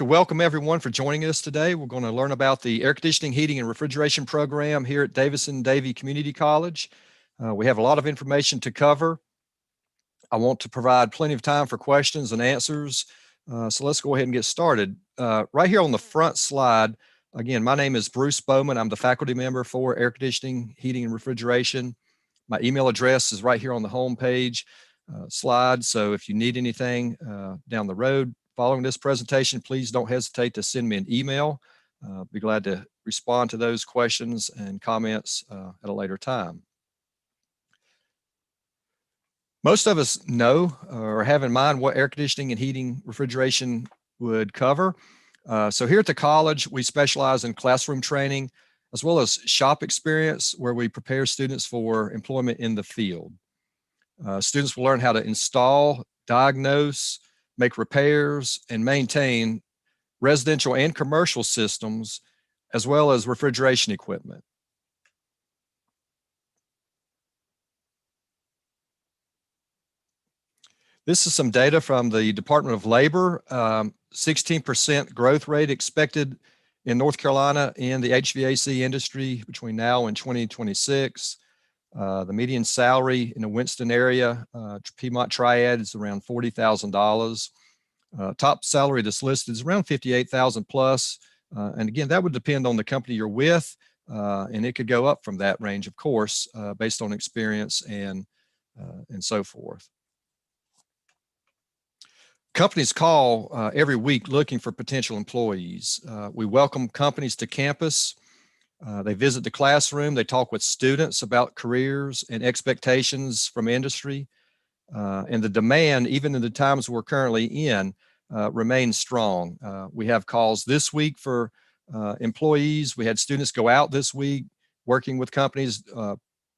To welcome everyone for joining us today. We're going to learn about the air conditioning, heating, and refrigeration program here at Davidson-Davie Community College. We have a lot of information to cover. I want to provide plenty of time for questions and answers. So let's go ahead and get started. Right here on the front slide, again, my name is Bruce Bowman. I'm the faculty member for air conditioning, heating, and refrigeration. My email address is right here on the home page slide. So if you need anything down the road, following this presentation, please don't hesitate to send me an email. Be glad to respond to those questions and comments at a later time. Most of us know or have in mind what air conditioning and heating refrigeration would cover. So here at the college, we specialize in classroom training as well as shop experience, where we prepare students for employment in the field. Students will learn how to install, diagnose, make repairs, and maintain residential and commercial systems, as well as refrigeration equipment. This is some data from the Department of Labor. 16% growth rate expected in North Carolina in the HVAC industry between now and 2026. The median salary in the Winston area, Piedmont Triad, is around $40,000. Top salary that's listed is around $58,000 plus. And again, that would depend on the company you're with, and it could go up from that range, of course, based on experience and so forth. Companies call every week looking for potential employees. We welcome companies to campus. They visit the classroom. They talk with students about careers and expectations from industry. And the demand, even in the times we're currently in, remains strong. We have calls this week for employees. We had students go out this week working with companies,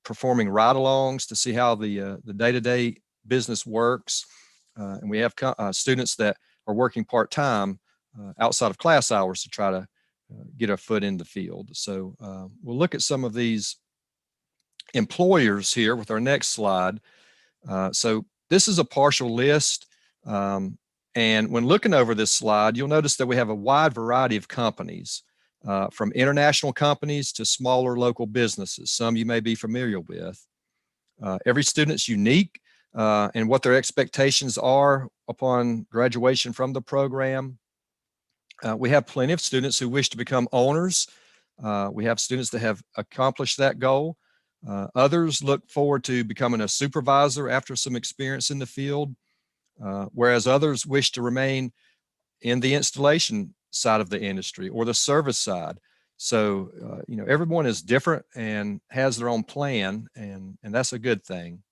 performing ride-alongs to see how the day-to-day business works. And we have students that are working part-time outside of class hours to try to get our foot in the field. So we'll look at some of these employers here with our next slide. So this is a partial list. And when looking over this slide, you'll notice that we have a wide variety of companies, from international companies to smaller local businesses, some you may be familiar with. Every student's unique and what their expectations are upon graduation from the program. We have plenty of students who wish to become owners. We have students that have accomplished that goal. Others look forward to becoming a supervisor after some experience in the field, whereas others wish to remain in the installation side of the industry or the service side. So, everyone is different and has their own plan, and that's a good thing.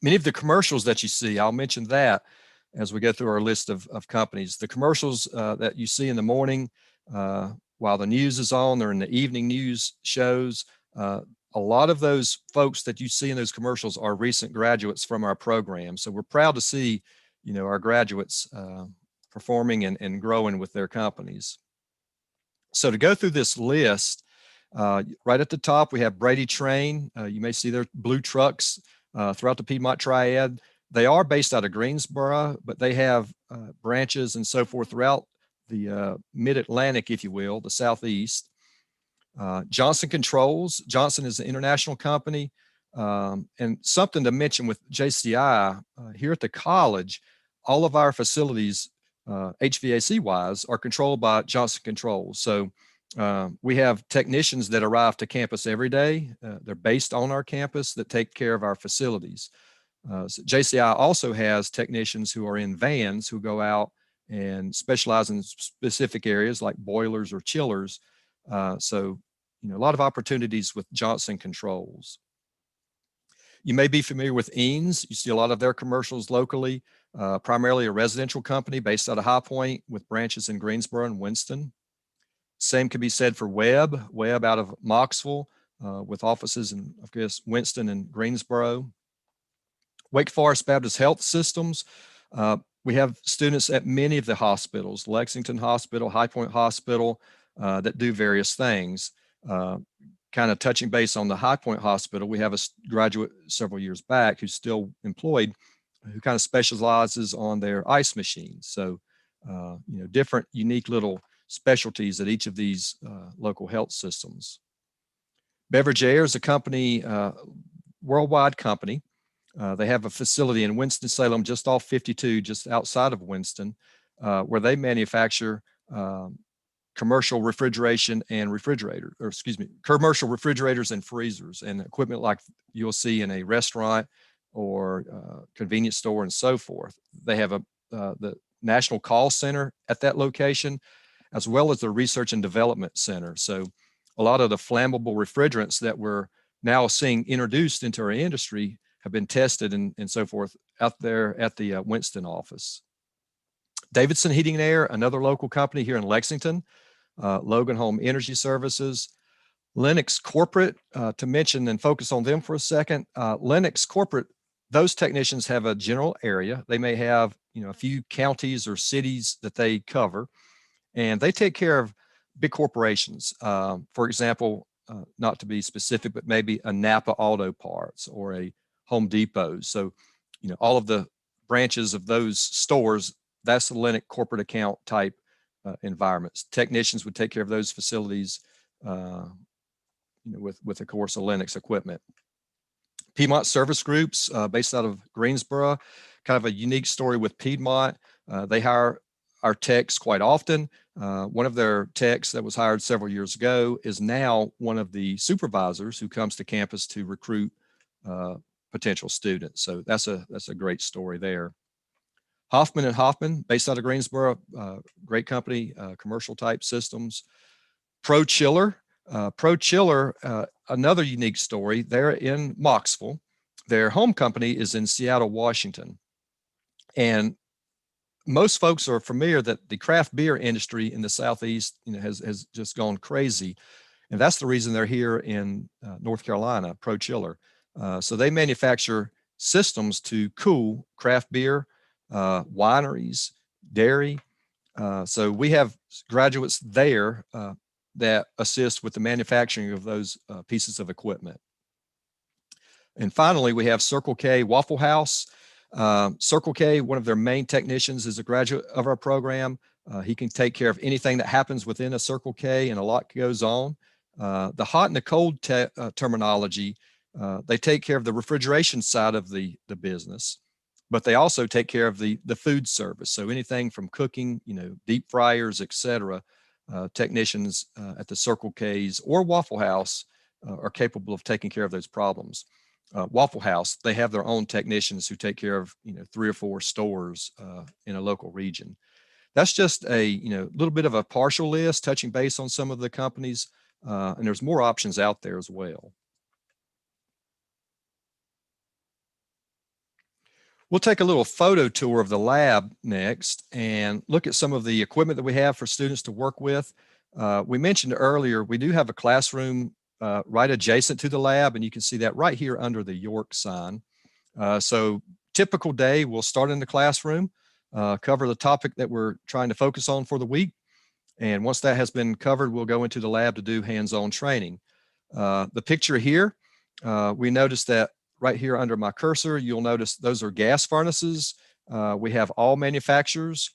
Many of the commercials that you see, I'll mention that as we go through our list of companies. The commercials that you see in the morning while the news is on, or in the evening news shows, a lot of those folks that you see in those commercials are recent graduates from our program. So we're proud to see, our graduates performing and growing with their companies. So to go through this list, right at the top, we have Brady Train. You may see their blue trucks throughout the Piedmont Triad. They are based out of Greensboro, but they have branches and so forth throughout the mid-Atlantic, if you will, the Southeast. Johnson Controls. Johnson is an international company. And something to mention with JCI, here at the college, all of our facilities, HVAC-wise, are controlled by Johnson Controls. So we have technicians that arrive to campus every day. They're based on our campus that take care of our facilities. So JCI also has technicians who are in vans who go out and specialize in specific areas like boilers or chillers. So, a lot of opportunities with Johnson Controls. You may be familiar with Eanes. You see a lot of their commercials locally, primarily a residential company based out of High Point with branches in Greensboro and Winston. Same can be said for Webb out of Moxville with offices in, of course, Winston and Greensboro. Wake Forest Baptist Health Systems. We have students at many of the hospitals, Lexington Hospital, High Point Hospital, that do various things. Kind of touching base on the High Point Hospital, we have a graduate several years back who's still employed, who kind of specializes on their ice machines. So different unique little specialties at each of these local health systems. Beverage Air is a company, worldwide company. They have a facility in Winston-Salem, just off 52, just outside of Winston, where they manufacture commercial refrigeration and commercial refrigerators and freezers and equipment like you'll see in a restaurant or convenience store and so forth. They have the National Call Center at that location, as well as the Research and Development Center. So a lot of the flammable refrigerants that we're now seeing introduced into our industry have been tested and so forth out there at the Winston office. Davidson Heating and Air, another local company here in Lexington, Logan Home Energy Services, Lennox Corporate, to mention and focus on them for a second. Lennox Corporate, those technicians have a general area. They may have, a few counties or cities that they cover, and they take care of big corporations. For example, not to be specific, but maybe a Napa Auto Parts or a Home Depot. So, all of the branches of those stores, that's the Lennox corporate account type environments. Technicians would take care of those facilities, with of course, a Lennox equipment. Piedmont Service Groups, based out of Greensboro, kind of a unique story with Piedmont. They hire our techs quite often. One of their techs that was hired several years ago is now one of the supervisors who comes to campus to recruit potential students. So that's a great story there. Hoffman and Hoffman, based out of Greensboro, great company, commercial type systems. Pro Chiller, another unique story. They're in Mocksville. Their home company is in Seattle, Washington. And most folks are familiar that the craft beer industry in the Southeast, has just gone crazy. And that's the reason they're here in North Carolina, Pro Chiller. So they manufacture systems to cool craft beer, wineries, dairy. So we have graduates there that assist with the manufacturing of those pieces of equipment. And finally, we have Circle K Waffle House. Circle K, one of their main technicians, is a graduate of our program. He can take care of anything that happens within a Circle K, and a lot goes on. The hot and the cold terminology, they take care of the refrigeration side of the business, but they also take care of the food service. So anything from cooking, deep fryers, etc. Technicians at the Circle K's or Waffle House are capable of taking care of those problems. Waffle House, they have their own technicians who take care of 3 or 4 stores in a local region. That's just a little bit of a partial list, touching base on some of the companies, and there's more options out there as well. We'll take a little photo tour of the lab next and look at some of the equipment that we have for students to work with. We mentioned earlier, we do have a classroom right adjacent to the lab, and you can see that right here under the York sign. So typical day, we'll start in the classroom, cover the topic that we're trying to focus on for the week. And once that has been covered, we'll go into the lab to do hands-on training. The picture here, we noticed that right here under my cursor, you'll notice those are gas furnaces. We have all manufacturers,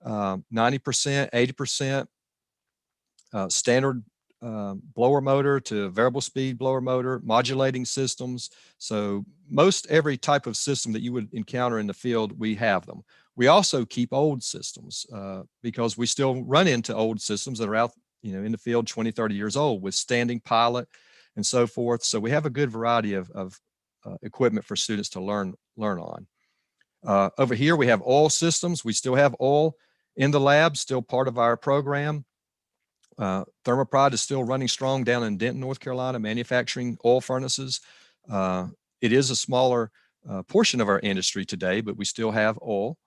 90%, 80%, standard blower motor to variable speed blower motor, modulating systems. So most every type of system that you would encounter in the field, we have them. We also keep old systems because we still run into old systems that are out in the field 20, 30 years old with standing pilot and so forth. So we have a good variety of equipment for students to learn on. Over here, we have oil systems. We still have oil in the lab, still part of our program. Thermopride is still running strong down in Denton, North Carolina, manufacturing oil furnaces. It is a smaller portion of our industry today, but we still have oil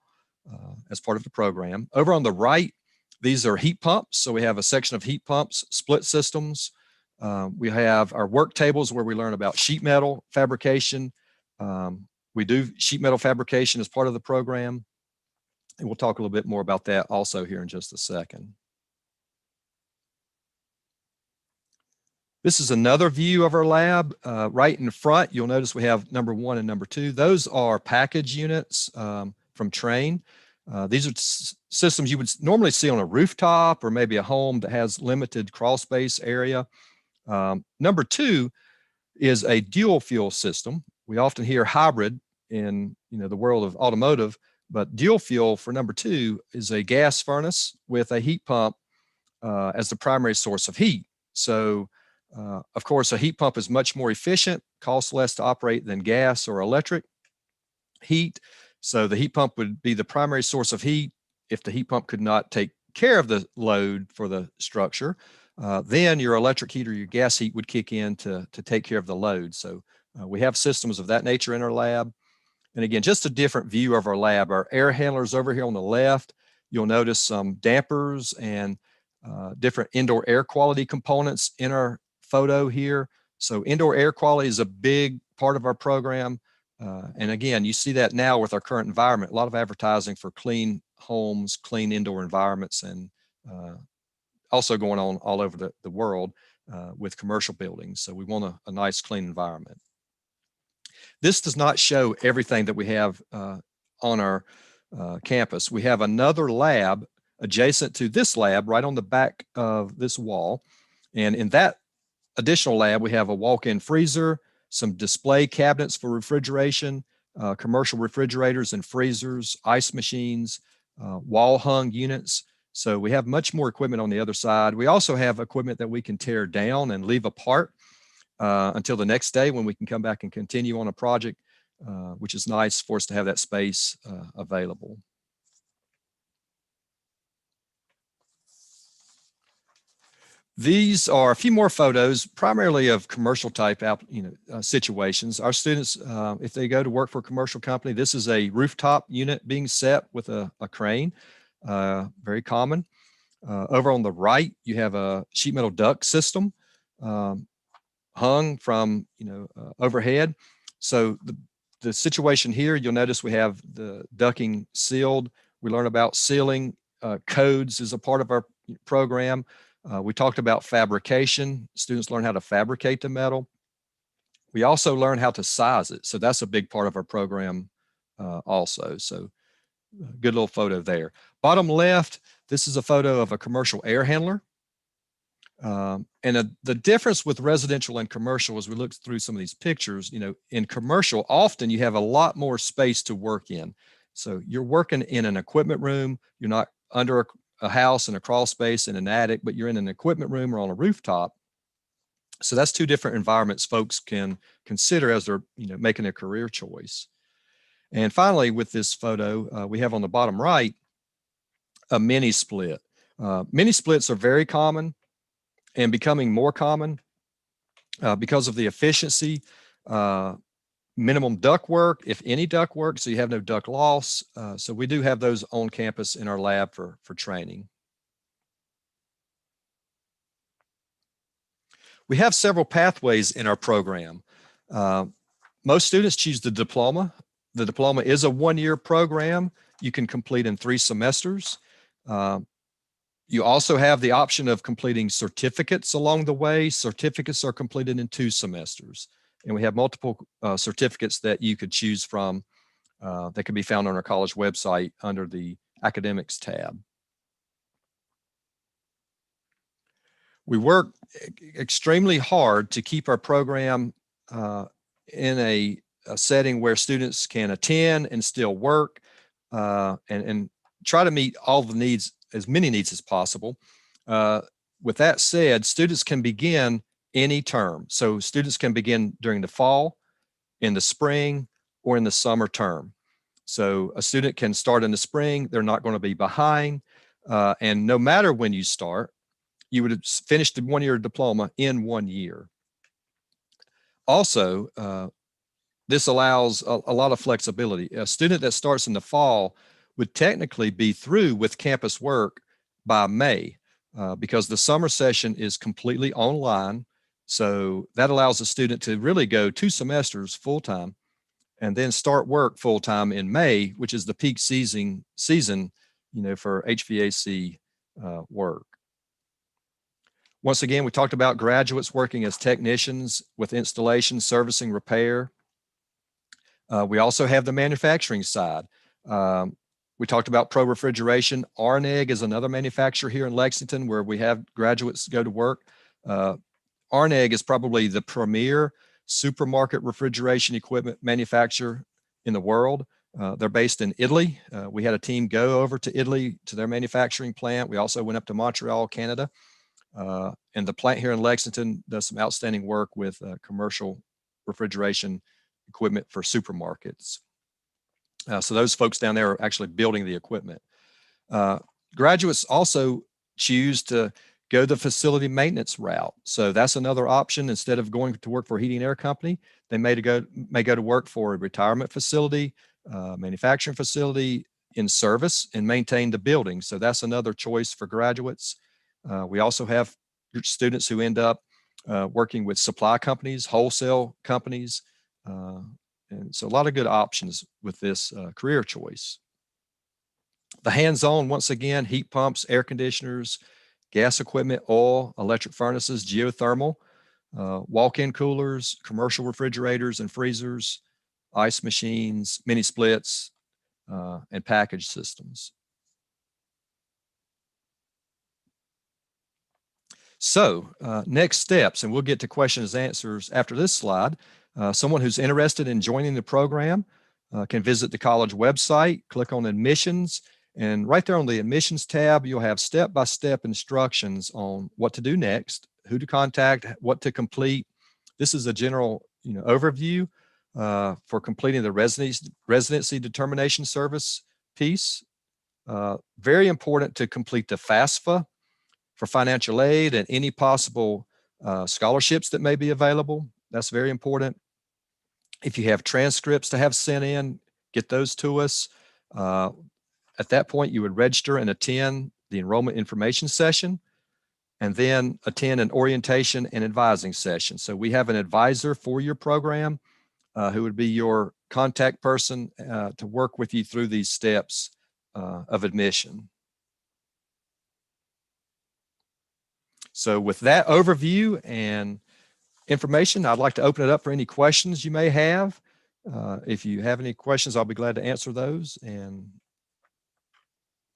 as part of the program. Over on the right, these are heat pumps. So we have a section of heat pumps, split systems. We have our work tables where we learn about sheet metal fabrication. We do sheet metal fabrication as part of the program. And we'll talk a little bit more about that also here in just a second. This is another view of our lab. Right in front, you'll notice we have number 1 and number 2. Those are package units from Trane. These are systems you would normally see on a rooftop or maybe a home that has limited crawl space area. Number two is a dual fuel system. We often hear hybrid in the world of automotive, but dual fuel for number two is a gas furnace with a heat pump as the primary source of heat. So, of course, a heat pump is much more efficient, costs less to operate than gas or electric heat. So the heat pump would be the primary source of heat. If the heat pump could not take care of the load for the structure, then your electric heat or your gas heat would kick in to take care of the load. So we have systems of that nature in our lab. And again, just a different view of our lab. Our air handlers over here on the left, you'll notice some dampers and different indoor air quality components in our photo here. So indoor air quality is a big part of our program. And again, you see that now with our current environment, a lot of advertising for clean homes, clean indoor environments, and also going on all over the world with commercial buildings. So we want a nice, clean environment. This does not show everything that we have on our campus. We have another lab adjacent to this lab right on the back of this wall. And in that additional lab, we have a walk-in freezer, some display cabinets for refrigeration, commercial refrigerators and freezers, ice machines, wall-hung units. So we have much more equipment on the other side. We also have equipment that we can tear down and leave apart until the next day when we can come back and continue on a project, which is nice for us to have that space available. These are a few more photos, primarily of commercial type situations. Our students, if they go to work for a commercial company, this is a rooftop unit being set with a crane, very common. Over on the right, you have a sheet metal duct system hung from overhead. So the situation here, you'll notice we have the ducting sealed. We learn about sealing codes as a part of our program. We talked about fabrication. Students learn how to fabricate the metal. We also learn how to size it. So that's a big part of our program also. So good little photo there. Bottom left, this is a photo of a commercial air handler. The difference with residential and commercial, as we look through some of these pictures, in commercial, often you have a lot more space to work in. So you're working in an equipment room. You're not under a house in a crawl space in an attic, but you're in an equipment room or on a rooftop. So that's two different environments folks can consider as they're making a career choice. And finally, with this photo, we have on the bottom right a mini split. Mini splits are very common and becoming more common because of the efficiency, minimum duct work, if any duct work, so you have no duct loss. So we do have those on campus in our lab for training. We have several pathways in our program. Most students choose the diploma. The diploma is a one-year program you can complete in 3 semesters. You also have the option of completing certificates along the way. Certificates are completed in 2 semesters. And we have multiple certificates that you could choose from that can be found on our college website under the academics tab. We work extremely hard to keep our program in a setting where students can attend and still work and try to meet all the needs, as many needs as possible. With that said, students can begin any term. So students can begin during the fall, in the spring, or in the summer term. So a student can start in the spring, they're not going to be behind. And no matter when you start, you would have finished the one-year diploma in 1 year. Also, this allows a lot of flexibility. A student that starts in the fall would technically be through with campus work by May because the summer session is completely online. So that allows a student to really go 2 semesters full-time and then start work full-time in May, which is the peak season, for HVAC work. Once again, we talked about graduates working as technicians with installation, servicing, repair. We also have the manufacturing side. We talked about Pro Refrigeration. Arneg is another manufacturer here in Lexington where we have graduates go to work. Arneg is probably the premier supermarket refrigeration equipment manufacturer in the world. They're based in Italy. We had a team go over to Italy to their manufacturing plant. We also went up to Montreal, Canada. And the plant here in Lexington does some outstanding work with commercial refrigeration equipment for supermarkets. So those folks down there are actually building the equipment. Graduates also choose to go the facility maintenance route. So that's another option. Instead of going to work for a heating and air company, they may go to work for a retirement facility, manufacturing facility, in service and maintain the building. So that's another choice for graduates. We also have students who end up working with supply companies, wholesale companies, and so a lot of good options with this career choice. The hands-on, once again, heat pumps, air conditioners, gas equipment, oil, electric furnaces, geothermal, walk-in coolers, commercial refrigerators and freezers, ice machines, mini splits, and package systems. So next steps, and we'll get to questions and answers after this slide. Someone who's interested in joining the program can visit the college website, click on admissions, and right there on the admissions tab, you'll have step-by-step instructions on what to do next, who to contact, what to complete. This is a general overview for completing the residency determination service piece. Very important to complete the FAFSA for financial aid and any possible scholarships that may be available. That's very important. If you have transcripts to have sent in, get those to us. At that point, you would register and attend the enrollment information session, and then attend an orientation and advising session. So we have an advisor for your program who would be your contact person to work with you through these steps of admission. So with that overview and information, I'd like to open it up for any questions you may have. If you have any questions, I'll be glad to answer those and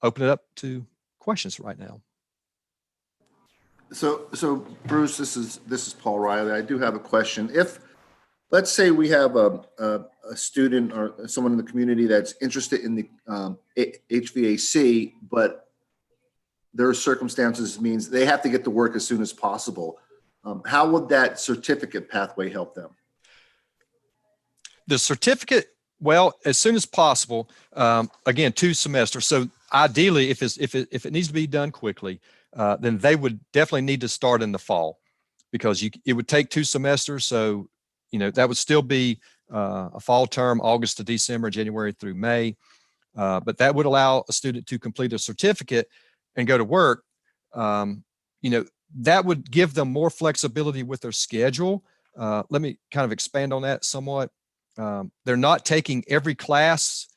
open it up to questions right now. So Bruce, this is Paul Riley. I do have a question. If, let's say we have a student or someone in the community that's interested in the HVAC, but their circumstances means they have to get to work as soon as possible. How would that certificate pathway help them? The certificate, well, as soon as possible. Again, 2 semesters. So ideally, if it needs to be done quickly, then they would definitely need to start in the fall, because it would take 2 semesters. So that would still be a fall term, August to December, January through May. But that would allow a student to complete a certificate and go to work. That would give them more flexibility with their schedule. Let me kind of expand on that somewhat. They're not taking every class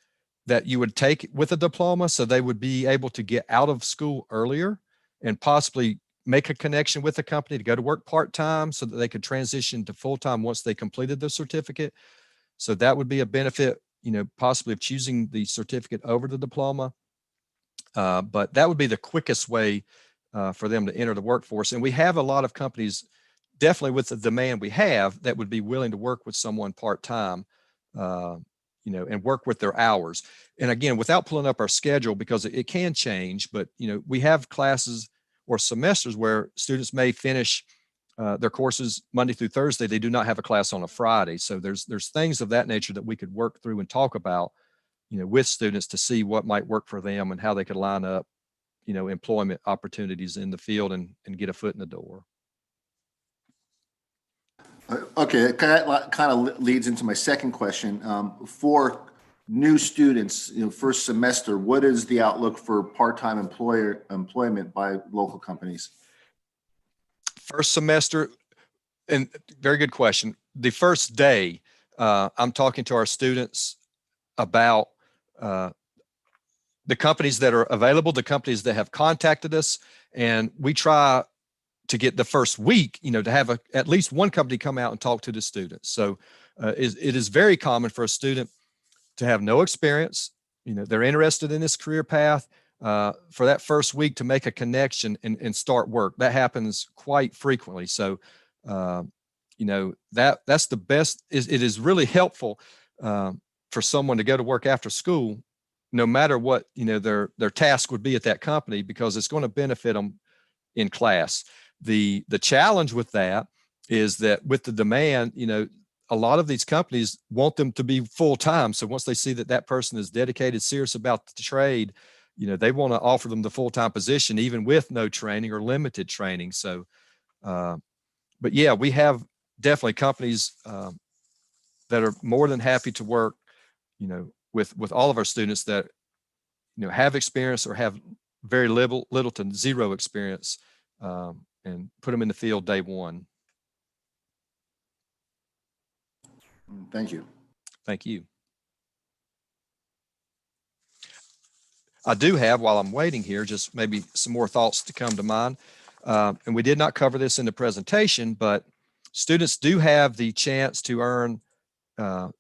that you would take with a diploma, so they would be able to get out of school earlier and possibly make a connection with the company to go to work part-time so that they could transition to full-time once they completed the certificate. So that would be a benefit, possibly of choosing the certificate over the diploma. But that would be the quickest way for them to enter the workforce. And we have a lot of companies, definitely with the demand we have, that would be willing to work with someone part-time, and work with their hours. And again, without pulling up our schedule, because it can change, but we have classes or semesters where students may finish their courses Monday through Thursday. They do not have a class on a Friday. So there's things of that nature that we could work through and talk about, with students to see what might work for them and how they could line up, employment opportunities in the field and get a foot in the door. Okay, that kind of leads into my second question. For new students, first semester, what is the outlook for part-time employment by local companies? First semester, and very good question. The first day, I'm talking to our students about the companies that are available, the companies that have contacted us, and we try to get the first week, to have at least one company come out and talk to the students. So it is very common for a student to have no experience, they're interested in this career path, for that first week to make a connection and start work. That happens quite frequently. So, that's the best. It is really helpful for someone to go to work after school, no matter what their task would be at that company, because it's going to benefit them in class. The challenge with that is that with the demand, a lot of these companies want them to be full time. So once they see that that person is dedicated, serious about the trade, they want to offer them the full time position, even with no training or limited training. So, but yeah, we have definitely companies that are more than happy to work, with all of our students that have experience or have very little to zero experience, and put them in the field day one. Thank you. Thank you. I do have, while I'm waiting here, just maybe some more thoughts to come to mind. And we did not cover this in the presentation, but students do have the chance to earn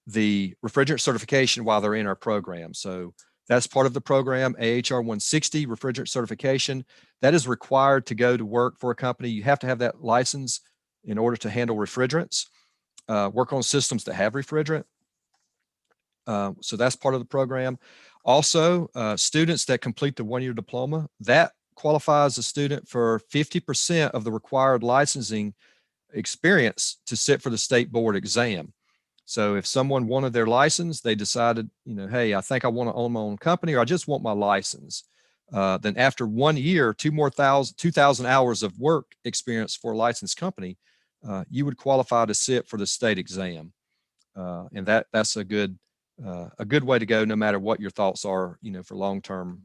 the refrigerant certification while they're in our program. So that's part of the program, AHR 160 refrigerant certification. That is required to go to work for a company. You have to have that license in order to handle refrigerants, work on systems that have refrigerant. So that's part of the program. Also, students that complete the one-year diploma, that qualifies a student for 50% of the required licensing experience to sit for the state board exam. So if someone wanted their license, they decided, hey, I think I want to own my own company, or I just want my license. Then after 1 year, 2,000 hours of work experience for a licensed company, you would qualify to sit for the state exam. And that's a good way to go, no matter what your thoughts are, for long-term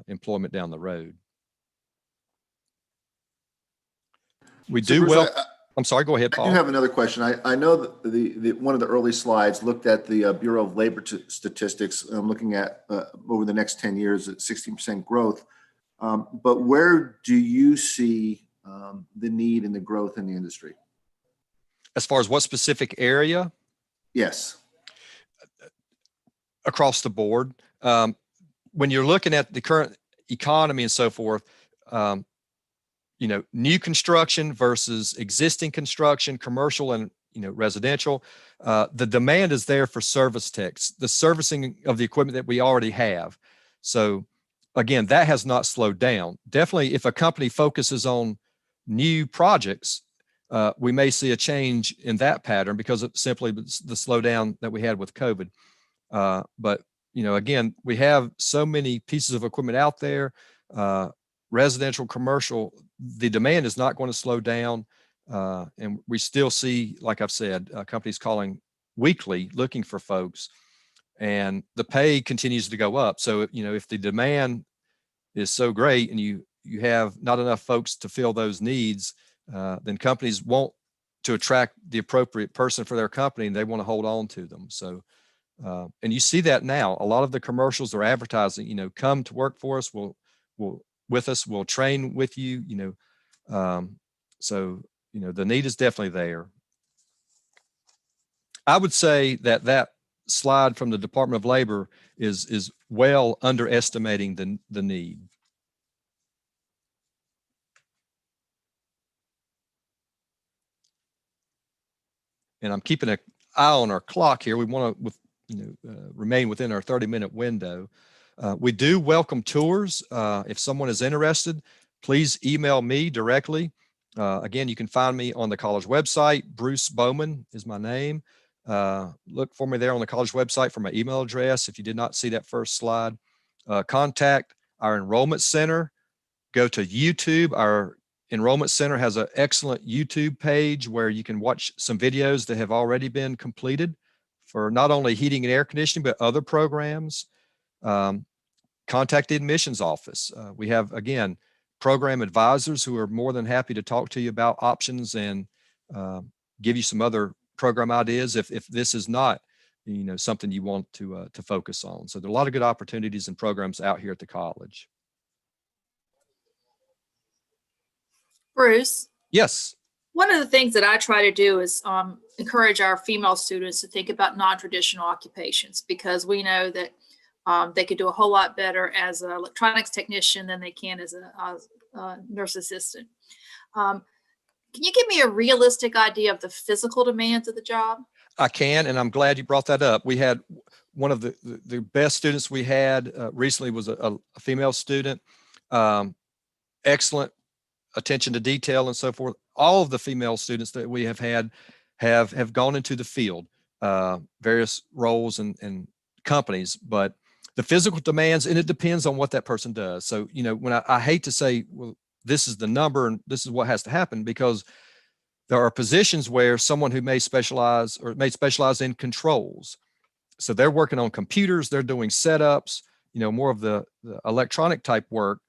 employment down the road. We do well. I'm sorry, go ahead, Paul. I do have another question. I know that the one of the early slides looked at the Bureau of Labor statistics, looking at over the next 10 years at 16% growth. But where do you see the need and the growth in the industry? As far as what specific area? Yes. Across the board. When you're looking at the current economy and so forth, new construction versus existing construction, commercial and residential, the demand is there for service techs, the servicing of the equipment that we already have. So again, that has not slowed down. Definitely, if a company focuses on new projects, we may see a change in that pattern because of simply the slowdown that we had with COVID. But again, we have so many pieces of equipment out there, residential, commercial, the demand is not going to slow down. And we still see, like I've said, companies calling weekly, looking for folks, and the pay continues to go up. So, if the demand is so great and you have not enough folks to fill those needs, then companies want to attract the appropriate person for their company, and they want to hold on to them. So, and you see that now. A lot of the commercials are advertising, come to work for us. We'll train with you, so, the need is definitely there. I would say that slide from the Department of Labor is well underestimating the need. And I'm keeping an eye on our clock here. We want to, remain within our 30-minute window. We do welcome tours. If someone is interested, please email me directly. Again, you can find me on the college website. Bruce Bowman is my name. Look for me there on the college website for my email address. If you did not see that first slide, contact our enrollment center. Go to YouTube. Our enrollment center has an excellent YouTube page where you can watch some videos that have already been completed for not only heating and air conditioning, but other programs. Contact the admissions office. We have, again, program advisors who are more than happy to talk to you about options and give you some other program ideas if this is not, something you want to focus on. So there are a lot of good opportunities and programs out here at the college. Bruce? Yes. One of the things that I try to do is encourage our female students to think about non-traditional occupations, because we know that They could do a whole lot better as an electronics technician than they can as a nurse assistant. Can you give me a realistic idea of the physical demands of the job? I can, and I'm glad you brought that up. We had one of the best students we had recently was a female student. Excellent attention to detail and so forth. All of the female students that we have had have gone into the field, various roles and companies, but the physical demands, and it depends on what that person does. So, when I hate to say, well, this is the number and this is what has to happen, because there are positions where someone who may specialize in controls. So they're working on computers, they're doing setups, more of the electronic type work.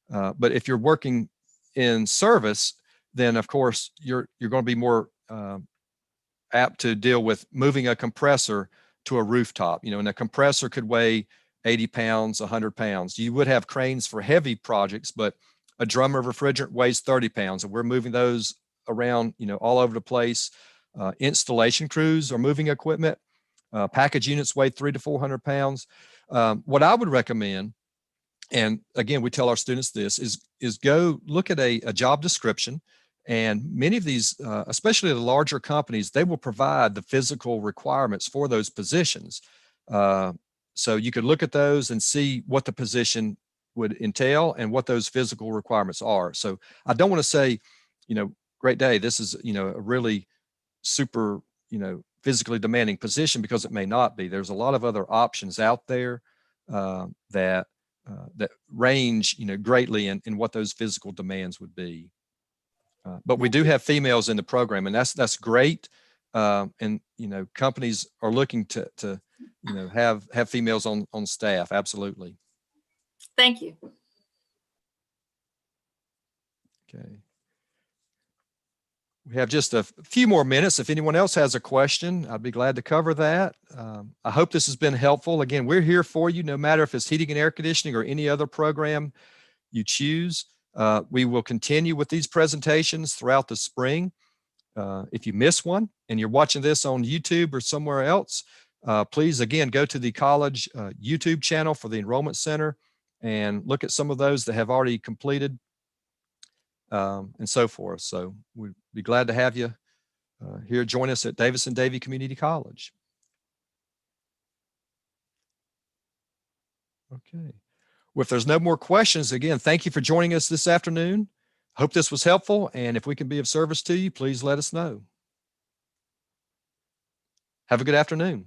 But if you're working in service, then of course you're going to be more apt to deal with moving a compressor to a rooftop, and a compressor could weigh 80 pounds, 100 pounds. You would have cranes for heavy projects, but a drum of refrigerant weighs 30 pounds, and we're moving those around, all over the place. Installation crews are moving equipment. Package units weigh 300 to 400 pounds. What I would recommend, and again, we tell our students this, is go look at a job description. And many of these, especially the larger companies, they will provide the physical requirements for those positions. So you could look at those and see what the position would entail and what those physical requirements are. So I don't want to say, great day, this is, a really super, physically demanding position, because it may not be. There's a lot of other options out there that range, greatly in what those physical demands would be. But we do have females in the program, and that's great. And companies are looking to have females on staff. Absolutely. Thank you. Okay. We have just a few more minutes. If anyone else has a question, I'd be glad to cover that. I hope this has been helpful. Again, we're here for you, no matter if it's heating and air conditioning or any other program you choose. We will continue with these presentations throughout the spring. If you miss one and you're watching this on YouTube or somewhere else, please, again, go to the college YouTube channel for the Enrollment Center and look at some of those that have already completed, and so forth. So we'd be glad to have you here join us at Davidson-Davie Community College. Okay. Well, if there's no more questions, again, thank you for joining us this afternoon. Hope this was helpful, and if we can be of service to you, please let us know. Have a good afternoon.